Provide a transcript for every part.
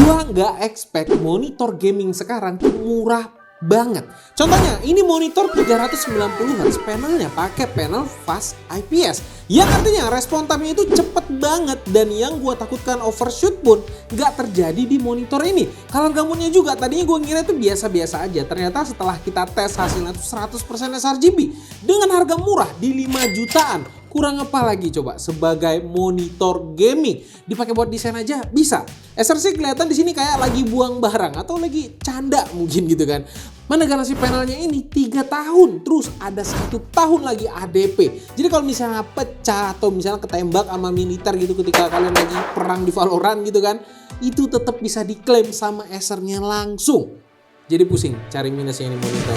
Gua nggak expect monitor gaming sekarang tuh murah banget. Contohnya, ini monitor 390 Hz, panelnya pakai panel fast IPS. Yang artinya respon time-nya itu cepet banget, dan yang gua takutkan overshoot pun nggak terjadi di monitor ini. Color gamutnya juga, tadinya gua ngira itu biasa-biasa aja. Ternyata setelah kita tes hasilnya tuh 100% sRGB dengan harga murah di 5 jutaan. Kurang apa lagi coba sebagai monitor gaming? Dipakai buat desain aja bisa. Acer sih kelihatan di sini kayak lagi buang barang atau lagi canda mungkin gitu kan. Mana garansi panelnya ini 3 tahun, terus ada 1 tahun lagi ADP. Jadi kalau misalnya pecah atau misalnya ketembak sama militer gitu ketika kalian lagi perang di Valorant gitu kan, itu tetap bisa diklaim sama Acernya langsung. Jadi pusing cari minusnya ini monitor.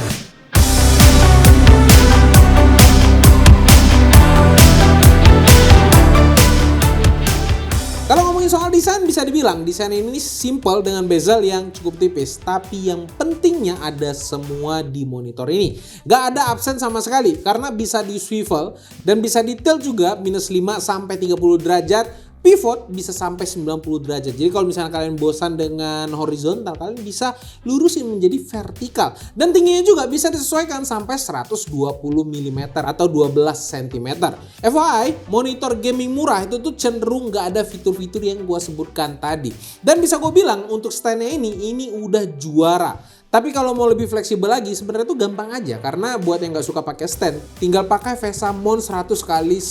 Kalau ngomongin soal desain, bisa dibilang desain ini simple dengan bezel yang cukup tipis. Tapi yang pentingnya ada semua di monitor ini. Gak ada absen sama sekali karena bisa di swivel dan bisa di tilt juga minus 5 sampai 30 derajat. Pivot bisa sampai 90 derajat. Jadi kalau misalnya kalian bosan dengan horizontal, kalian bisa lurusin menjadi vertikal. Dan tingginya juga bisa disesuaikan sampai 120 mm atau 12 cm. FYI, monitor gaming murah itu tuh cenderung gak ada fitur-fitur yang gue sebutkan tadi. Dan bisa gue bilang untuk stand-nya ini udah juara. Tapi kalau mau lebih fleksibel lagi, sebenarnya itu gampang aja. Karena buat yang nggak suka pakai stand, tinggal pakai VESA mount 100 x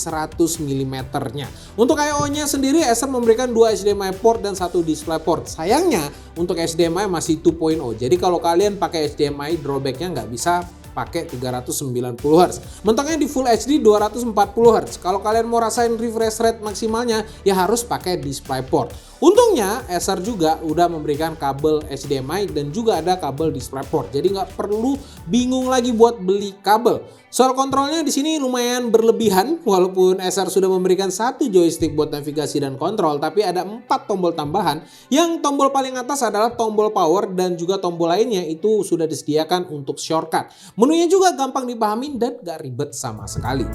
100 mm-nya. Untuk I/O-nya sendiri, Acer memberikan 2 HDMI port dan 1 display port. Sayangnya, untuk HDMI masih 2.0. Jadi kalau kalian pakai HDMI, drawback-nya nggak bisa pakai 390 Hz. Mentoknya di Full HD 240 Hz. Kalau kalian mau rasain refresh rate maksimalnya, ya harus pakai DisplayPort. Untungnya Acer juga udah memberikan kabel HDMI dan juga ada kabel DisplayPort. Jadi nggak perlu bingung lagi buat beli kabel. Soal kontrolnya di sini lumayan berlebihan, walaupun Acer sudah memberikan 1 joystick buat navigasi dan kontrol, tapi ada 4 tombol tambahan. Yang tombol paling atas adalah tombol power dan juga tombol lainnya itu sudah disediakan untuk shortcut. Menunya juga gampang dipahami dan gak ribet sama sekali.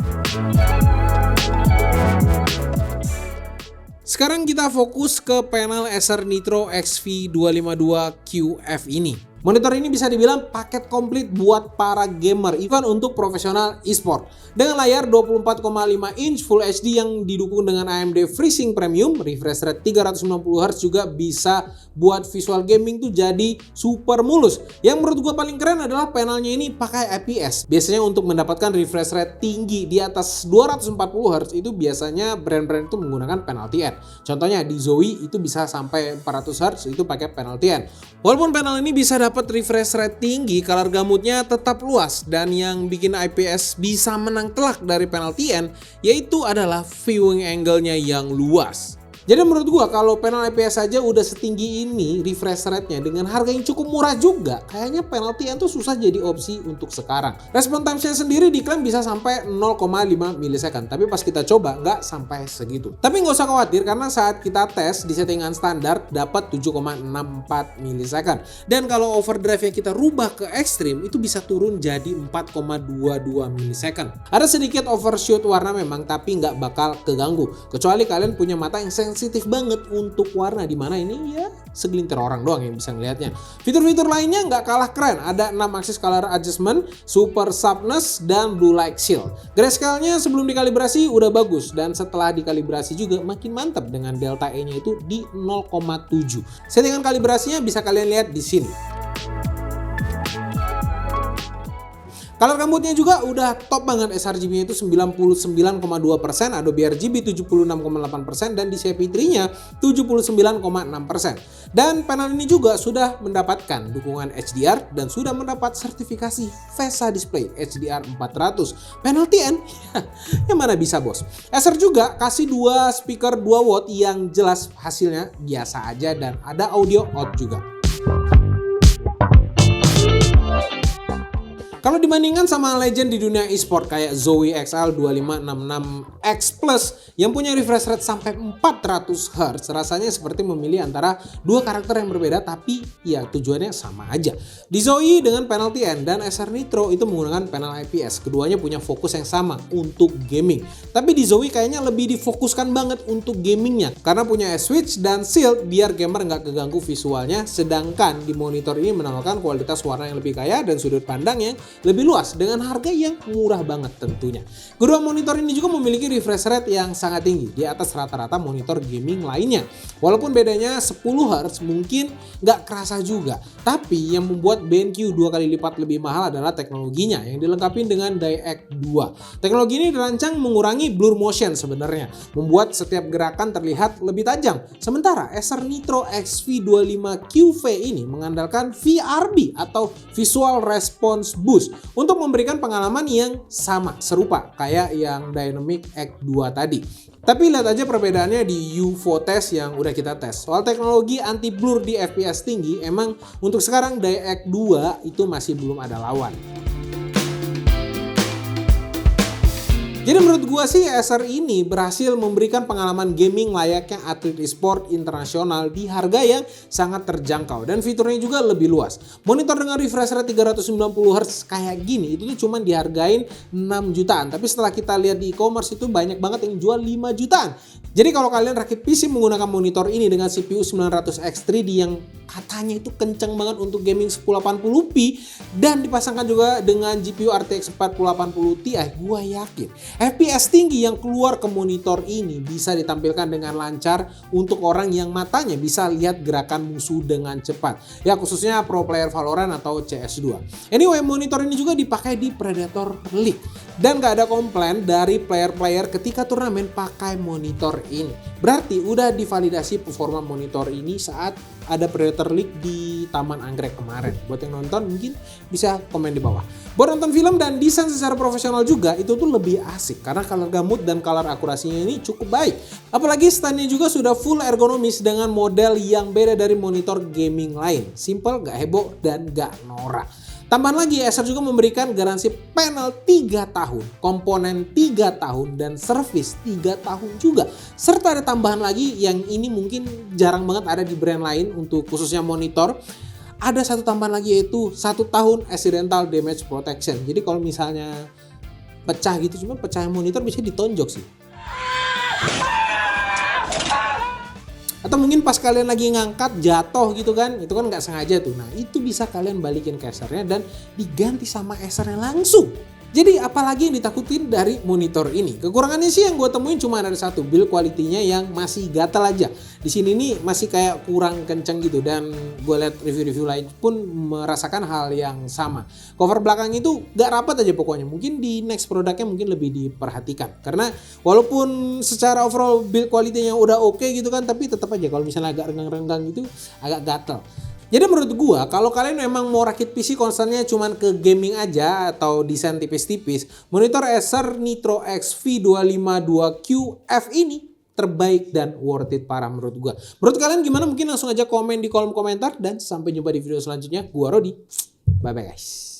Sekarang kita fokus ke panel Acer Nitro XV252QF ini. Monitor ini bisa dibilang paket komplit buat para gamer, even untuk profesional e-sport. Dengan layar 24,5 inch Full HD yang didukung dengan AMD FreeSync Premium, refresh rate 390 Hz juga bisa buat visual gaming tuh jadi super mulus. Yang menurut gua paling keren adalah panelnya ini pakai IPS. Biasanya untuk mendapatkan refresh rate tinggi di atas 240 Hz itu biasanya brand-brand itu menggunakan panel TN. Contohnya di Zowie itu bisa sampai 400 Hz itu pakai panel TN. Walaupun panel ini bisa dapat refresh rate tinggi, color gamutnya tetap luas, dan yang bikin IPS bisa menang telak dari panel TN yaitu adalah viewing angle-nya yang luas. Jadi menurut gua kalau panel IPS saja udah setinggi ini refresh rate-nya dengan harga yang cukup murah juga, kayaknya panel TN tuh susah jadi opsi untuk sekarang. Respon time-nya sendiri diklaim bisa sampai 0,5 milisecond, tapi pas kita coba nggak sampai segitu. Tapi nggak usah khawatir karena saat kita tes di settingan standar dapat 7,64 milisecond. Dan kalau overdrive-nya kita rubah ke ekstrim itu bisa turun jadi 4,22 milisecond. Ada sedikit overshoot warna memang, tapi nggak bakal keganggu kecuali kalian punya mata yang sensitif banget untuk warna, dimana ini ya segelintir orang doang yang bisa ngelihatnya. Fitur-fitur lainnya nggak kalah keren. Ada 6 aksis color adjustment, super sharpness, dan blue light shield. Grayscale-nya sebelum dikalibrasi udah bagus, dan setelah dikalibrasi juga makin mantap dengan delta E-nya itu di 0,7. Settingan kalibrasinya bisa kalian lihat di sini. Color gamutnya juga udah top banget, sRGB-nya itu 99,2%, Adobe RGB 76,8%, dan DCI-P3-nya 79,6%. Dan panel ini juga sudah mendapatkan dukungan HDR dan sudah mendapat sertifikasi VESA Display HDR 400. Panel TN? Yang mana bisa bos? Acer juga kasih 2 speaker 2 watt yang jelas hasilnya biasa aja dan ada audio out juga. Kalau dibandingkan sama legend di dunia e-sport kayak Zoe XL2566X Plus yang punya refresh rate sampai 400 Hz, rasanya seperti memilih antara dua karakter yang berbeda tapi ya tujuannya sama aja. Di Zoe dengan panel TN dan Acer Nitro itu menggunakan panel IPS. Keduanya punya fokus yang sama untuk gaming. Tapi di Zoe kayaknya lebih difokuskan banget untuk gamingnya karena punya switch dan shield biar gamer nggak keganggu visualnya, sedangkan di monitor ini menawarkan kualitas warna yang lebih kaya dan sudut pandang yang lebih luas dengan harga yang murah banget tentunya. Kedua monitor ini juga memiliki refresh rate yang sangat tinggi di atas rata-rata monitor gaming lainnya. Walaupun bedanya 10 Hz mungkin nggak kerasa juga, tapi yang membuat BenQ 2 kali lipat lebih mahal adalah teknologinya yang dilengkapi dengan DirectX 2. Teknologi ini dirancang mengurangi blur motion sebenarnya, membuat setiap gerakan terlihat lebih tajam. Sementara Acer Nitro XV25QV ini mengandalkan VRB atau Visual Response Boost untuk memberikan pengalaman yang sama, serupa kayak yang Dynamic X2 tadi. Tapi lihat aja perbedaannya di UFO test yang udah kita tes. Soal teknologi anti blur di FPS tinggi, emang untuk sekarang DirectX 2 itu masih belum ada lawan. Jadi menurut gua sih Acer ini berhasil memberikan pengalaman gaming layaknya atlet e-sport internasional di harga yang sangat terjangkau dan fiturnya juga lebih luas. Monitor dengan refresh rate 390 Hz kayak gini itu tuh cuma dihargain 6 jutaan. Tapi setelah kita lihat di e-commerce itu banyak banget yang jual 5 jutaan. Jadi kalau kalian rakit PC menggunakan monitor ini dengan CPU 900X 3D yang katanya itu kenceng banget untuk gaming 1080p dan dipasangkan juga dengan GPU RTX 4080 Ti, gua yakin FPS tinggi yang keluar ke monitor ini bisa ditampilkan dengan lancar untuk orang yang matanya bisa lihat gerakan musuh dengan cepat. Ya khususnya pro player Valorant atau CS2. Anyway, monitor ini juga dipakai di Predator League. Dan gak ada komplain dari player-player ketika turnamen pakai monitor ini. Berarti udah divalidasi performa monitor ini saat ada Predator League di Taman Anggrek kemarin. Buat yang nonton mungkin bisa komen di bawah. Buat nonton film dan desain secara profesional juga itu tuh lebih asik karena color gamut dan color akurasinya ini cukup baik. Apalagi standnya juga sudah full ergonomis dengan model yang beda dari monitor gaming lain. Simple, gak heboh, dan gak norak. Tambahan lagi, Acer juga memberikan garansi panel 3 tahun, komponen 3 tahun, dan servis 3 tahun juga. Serta ada tambahan lagi yang ini mungkin jarang banget ada di brand lain untuk khususnya monitor. Ada satu tambahan lagi yaitu 1 tahun accidental damage protection. Jadi kalau misalnya pecah gitu, cuma pecah monitor bisa ditonjok sih. Atau mungkin pas kalian lagi ngangkat jatuh gitu kan, itu kan nggak sengaja tuh. Nah itu bisa kalian balikin ke Acernya dan diganti sama Acernya langsung. Jadi apalagi yang ditakutin dari monitor ini? Kekurangannya sih yang gue temuin cuma ada satu, build quality-nya yang masih gatal aja. Di sini nih masih kayak kurang kenceng gitu dan gue lihat review-review lain pun merasakan hal yang sama. Cover belakang itu gak rapat aja pokoknya. Mungkin di next produknya mungkin lebih diperhatikan. Karena walaupun secara overall build quality-nya udah oke gitu kan, tapi tetap aja kalau misalnya agak renggang-renggang gitu agak gatal. Jadi menurut gua kalau kalian memang mau rakit PC concernnya cuman ke gaming aja atau desain tipis-tipis, monitor Acer Nitro XV252QF ini terbaik dan worth it parah menurut gua. Menurut kalian gimana? Mungkin langsung aja komen di kolom komentar dan sampai jumpa di video selanjutnya. Gua Rodi. Bye bye guys.